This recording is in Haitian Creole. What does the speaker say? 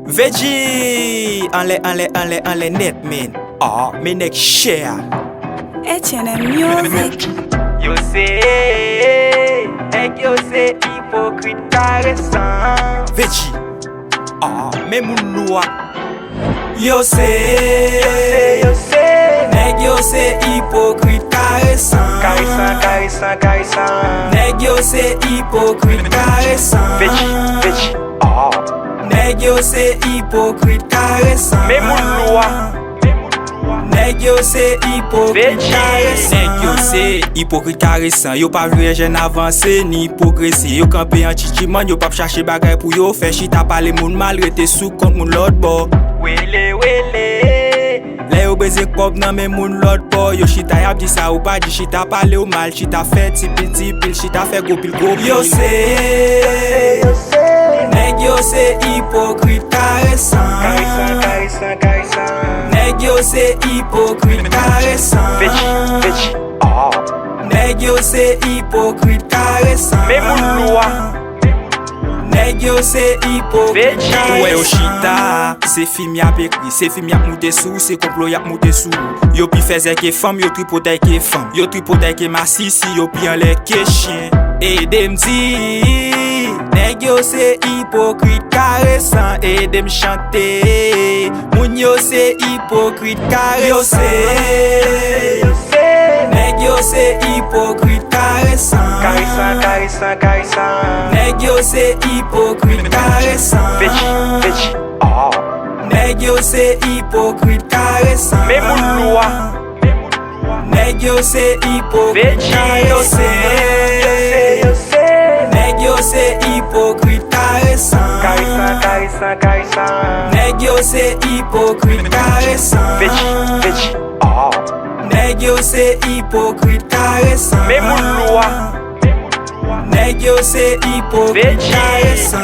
Veggie, en les net, man. Ah, mes nek share. Etienne Music. Yo c'est, yo c'est hypocrite caressant. Veggie, ah, mais mon noa. Yo c'est, yo c'est hypocrite caressant. Caressant. Yo c'est hypocrite caressant. Veggie, ah. Yo c'est hypocrite caressant. Mais mon loi. Yo c'est hypocrite caressant. Yo c'est hypocrite caressant. Yo pas vle jeune avancé ni progresser. Yo campé en chichiman, yo pas chercher bagay pour yo faire chita parler moun mal rete sous compte moun l'autre bord. Wele. Lè yo beze pop nan men moun l'autre bord. Yo chita yap di sa ou pas di chita parler ou mal, chita fait tipil, chita fait go pil. Yo c'est yo c'est hypocrite caressant. Yo c'est hypocrite caressant. Veggie, ah. Yo c'est hypocrite caressant. Mais mon loi. Yo c'est hypocrite caressant. Ouais, yo chita, c'est film yap écrit, c'est film yap moute sou, c'est complot yap moute sou. Yo pi faisait que femme, yo tripotait que femme. Yo tripotait que ma sisi, yo pi en les que chien. Et dem di, yo c'est hypocrite caressant. Et dem chanter, moun yo c'est hypocrite caressant. Yo c'est hypocrite caressant. Yo c'est hypocrite caressant. Veggie, ah. Yo c'est hypocrite caressant. Mais mon loi. Yo c'est hypocrite caressant. Yo c'est hypocrite caressant. Yo c'est hypocrite caressant. Veggie, ah. Yo c'est hypocrite caressant. Mais mon loi. Yo c'est hypocrite caressant.